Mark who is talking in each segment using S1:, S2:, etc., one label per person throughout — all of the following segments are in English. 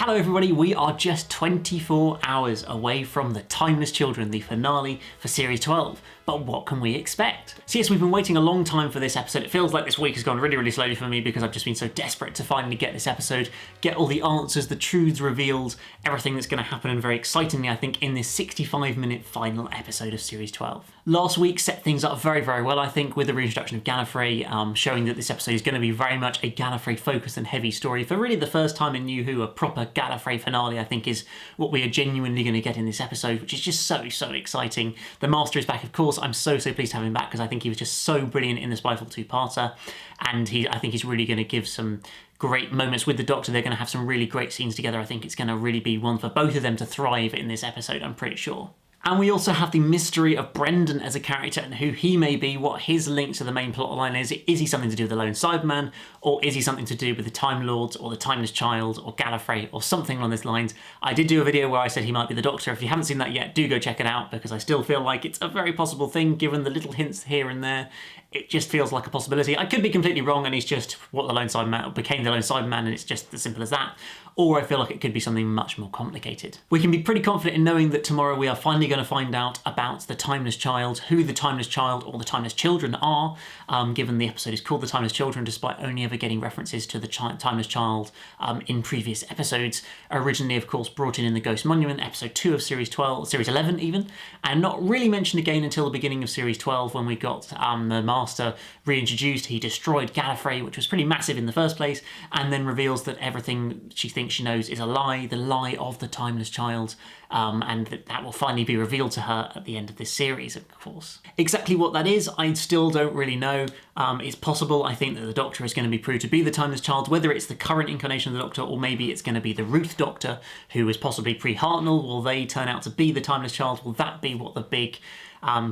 S1: Hello everybody, we are just 24 hours away from The Timeless Children, the finale for Series 12. But what can we expect? So yes, we've been waiting a long time for this episode. It feels like this week has gone really slowly for me because I've just been so desperate to finally get this episode, get all the answers, the truths revealed, everything that's going to happen, and very excitingly I think in this 65-minute final episode of Series 12. Last week set things up very well I think with the reintroduction of Gallifrey, showing that this episode is going to be very much a Gallifrey focused and heavy story for really the first time in New Who. A proper Gallifrey finale I think is what we are genuinely going to get in this episode, which is just so exciting. The Master is back, of course. I'm so pleased to have him back because I think he was just so brilliant in the Spyfall two-parter, and I think he's really going to give some great moments with the Doctor. They're going to have some really great scenes together. I think it's going to really be one for both of them to thrive in this episode, I'm pretty sure. And we also have the mystery of Brendan as a character and who he may be, what his link to the main plot line is. Is he something to do with the Lone Cyberman, or is he something to do with the Time Lords, or the Timeless Child, or Gallifrey, or something along those lines? I did do a video where I said he might be the Doctor. If you haven't seen that yet, do go check it out, because I still feel like it's a very possible thing, given the little hints here and there. It just feels like a possibility. I could be completely wrong and he's just what the Lone Cyberman, or became the Lone Cyberman, and it's just as simple as that. Or I feel like it could be something much more complicated. We can be pretty confident in knowing that tomorrow we are finally going to find out about the Timeless Child, who the Timeless Child or the Timeless Children are, given the episode is called The Timeless Children, despite only ever getting references to the Timeless Child in previous episodes. Originally, of course, brought in the Ghost Monument, episode 2 of Series 12, Series 11 even, and not really mentioned again until the beginning of Series 12 when we got the Master reintroduced. He destroyed Gallifrey, which was pretty massive in the first place, and then reveals that everything she thinks she knows is a lie, the lie of the Timeless Child, and that will finally be revealed to her at the end of this series, of course. Exactly what that is, I still don't really know. It's possible, I think, that the Doctor is going to be proved to be the Timeless Child, whether it's the current incarnation of the Doctor, or maybe it's going to be the Ruth Doctor, who is possibly pre-Hartnell. Will they turn out to be the Timeless Child? Will that be what the big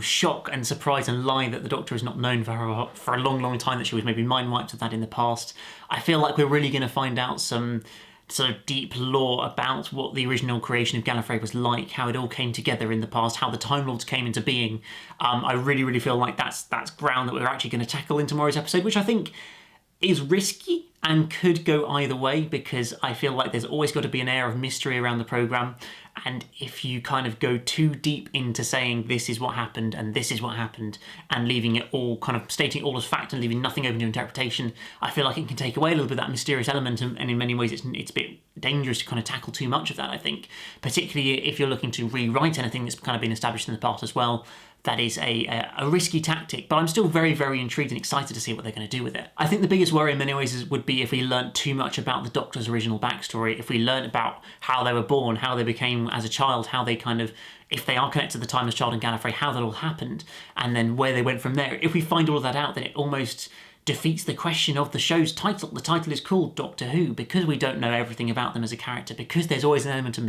S1: shock and surprise and lie that the Doctor is not known for a long time, that she was maybe mind wiped of that in the past? I feel like we're really going to find out some sort of deep lore about what the original creation of Gallifrey was like, how it all came together in the past, how the Time Lords came into being. I really feel like that's ground that we're actually going to tackle in tomorrow's episode, which I think is risky and could go either way, because I feel like there's always got to be an air of mystery around the programme, and if you kind of go too deep into saying this is what happened and this is what happened and leaving it all, kind of stating all as fact and leaving nothing open to interpretation, I feel like it can take away a little bit of that mysterious element, and in many ways it's a bit dangerous to kind of tackle too much of that, I think, particularly if you're looking to rewrite anything that's kind of been established in the past as well. That is a risky tactic, but I'm still very intrigued and excited to see what they're going to do with it. I think the biggest worry in many ways would be if we learnt too much about the Doctor's original backstory, if we learnt about how they were born, how they became as a child, how they kind of, if they are connected to the Timeless Child and Gallifrey, how that all happened, and then where they went from there. If we find all of that out, then it almost defeats the question of the show's title. The title is called Doctor Who because we don't know everything about them as a character, because there's always an element of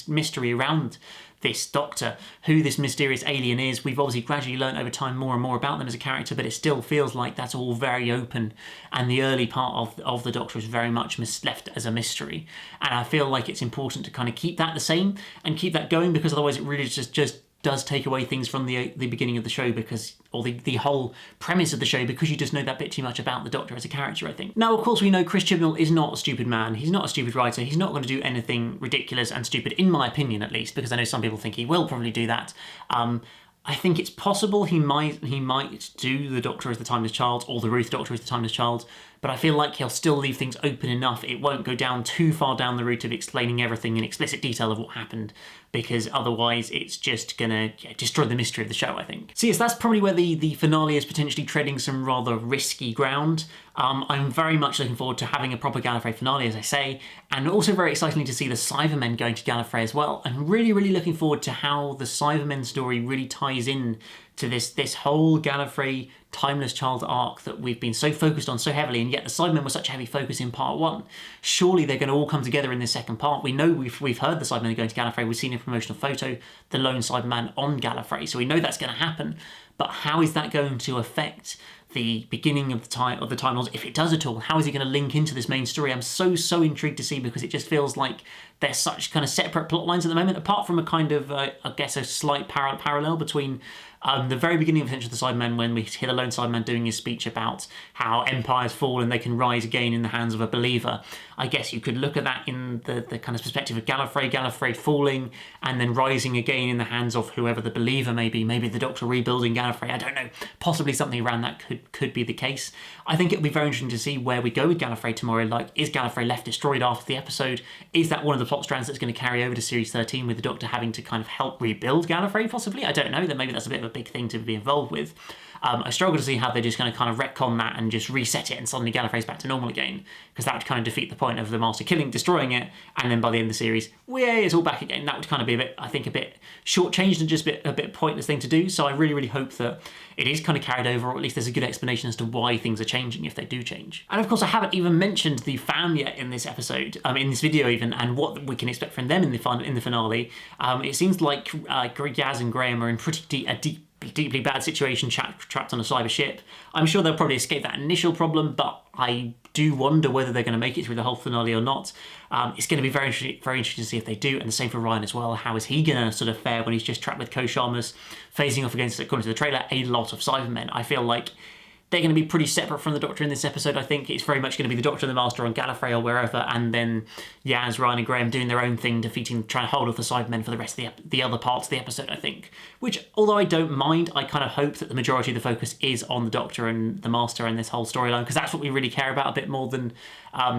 S1: mystery around this Doctor, who this mysterious alien is. We've obviously gradually learned over time more and more about them as a character, but it still feels like that's all very open, and the early part of the Doctor is very much left as a mystery. And I feel like it's important to kind of keep that the same and keep that going, because otherwise it really just does take away things from the beginning of the show, because, or the whole premise of the show, because you just know that bit too much about the Doctor as a character, I think. Now, of course, we know Chris Chibnall is not a stupid man. He's not a stupid writer. He's not going to do anything ridiculous and stupid, in my opinion, at least, because I know some people think he will probably do that. I think it's possible he might do the Doctor as the Timeless Child, or the Ruth Doctor as the Timeless Child, but I feel like he'll still leave things open enough. It won't go down too far down the route of explaining everything in explicit detail of what happened, because otherwise it's just gonna destroy the mystery of the show, I think. So yes, that's probably where the finale is potentially treading some rather risky ground. I'm very much looking forward to having a proper Gallifrey finale, as I say, and also very exciting to see the Cybermen going to Gallifrey as well. I'm really looking forward to how the Cybermen story really ties in to this whole Gallifrey Timeless Child arc that we've been so focused on so heavily, and yet the Cybermen were such a heavy focus in part 1. Surely they're going to all come together in this second part. We know we've heard the Cybermen are going to Gallifrey. We've seen a promotional photo, the lone Cyberman on Gallifrey, so we know that's going to happen. But how is that going to affect the beginning of the Time Lords, if it does at all? How is it going to link into this main story? I'm so intrigued to see, because it just feels like they're such kind of separate plot lines at the moment, apart from a kind of, I guess, a slight parallel between The very beginning of Attention to the Cybermen, when we hear the lone Cyberman doing his speech about how empires fall and they can rise again in the hands of a believer, I guess you could look at that in the kind of perspective of Gallifrey falling and then rising again in the hands of whoever the believer may be. Maybe the Doctor rebuilding Gallifrey, I don't know. Possibly something around that could be the case. I think it'll be very interesting to see where we go with Gallifrey tomorrow. Like, is Gallifrey left destroyed after the episode? Is that one of the plot strands that's going to carry over to Series 13 with the Doctor having to kind of help rebuild Gallifrey, possibly? I don't know. Then maybe that's a bit of a big thing to be involved with. I struggle to see how they're just going to kind of retcon that and just reset it and suddenly Gallifrey's back to normal again, because that would kind of defeat the point of the Master destroying it, and then by the end of the series, yay, it's all back again. That would kind of be a bit shortchanged and just a bit pointless thing to do. So I really, really hope that it is kind of carried over, or at least there's a good explanation as to why things are changing if they do change. And of course, I haven't even mentioned the fam yet in this episode, in this video even, and what we can expect from them in the finale. It seems like Yaz and Graham are in deeply bad situation, trapped on a cyber ship. I'm sure they'll probably escape that initial problem, but I do wonder whether they're going to make it through the whole finale or not. It's going to be very interesting to see if they do, and the same for Ryan as well. How is he going to sort of fare when he's just trapped with Koshamas, facing off against, according to the trailer, a lot of Cybermen? I feel like they're going to be pretty separate from the Doctor in this episode. I think it's very much going to be the Doctor and the Master on Gallifrey or wherever, and then Yaz, Ryan and Graham doing their own thing, trying to hold off the Cybermen for the rest of the other parts of the episode, I think. Which, although I don't mind, I kind of hope that the majority of the focus is on the Doctor and the Master and this whole storyline, because that's what we really care about a bit more than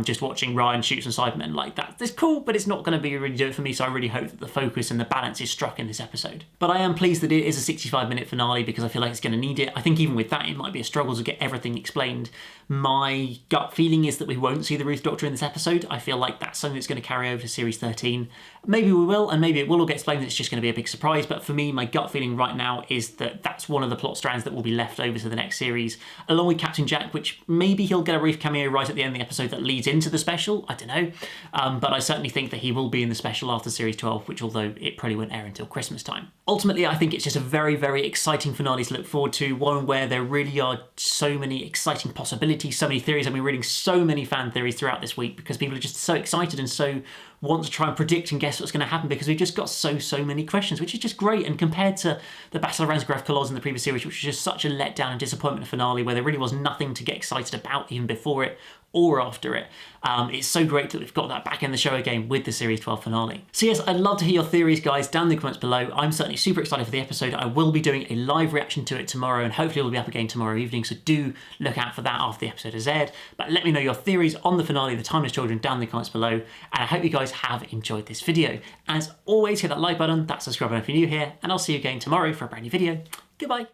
S1: just watching Ryan shoot some Cybermen like that. It's cool, but it's not going to be really do it for me, so I really hope that the focus and the balance is struck in this episode. But I am pleased that it is a 65-minute finale, because I feel like it's going to need it. I think even with that, it might be a struggle to get everything explained. My gut feeling is that we won't see the Ruth Doctor in this episode. I feel like that's something that's going to carry over to Series 13. Maybe we will, and maybe it will all get explained, and it's just going to be a big surprise, but for me, my gut feeling right now is that that's one of the plot strands that will be left over to the next series, along with Captain Jack, which maybe he'll get a Ruth cameo right at the end of the episode that leads into the special, I don't know, but I certainly think that he will be in the special after Series 12, which although it probably won't air until Christmas time. Ultimately, I think it's just a very, very exciting finale to look forward to, one where there really are so many exciting possibilities, so many theories. I've been reading so many fan theories throughout this week because people are just so excited and so want to try and predict and guess what's going to happen, because we've just got so many questions, which is just great. And compared to the Battle of Ranzgraf Kolos in the previous series, which was just such a letdown and disappointment finale where there really was nothing to get excited about even before it or after it, it's so great that we've got that back in the show again with the Series 12 finale. So yes, I'd love to hear your theories, guys, down in the comments below. I'm certainly super excited for the episode. I will be doing a live reaction to it tomorrow, and hopefully it will be up again tomorrow evening, so do look out for that after the episode has aired. But let me know your theories on the finale, The Timeless Children, down in the comments below, and I hope you guys have enjoyed this video. As always, hit that like button, that subscribe button if you're new here, and I'll see you again tomorrow for a brand new video. Goodbye.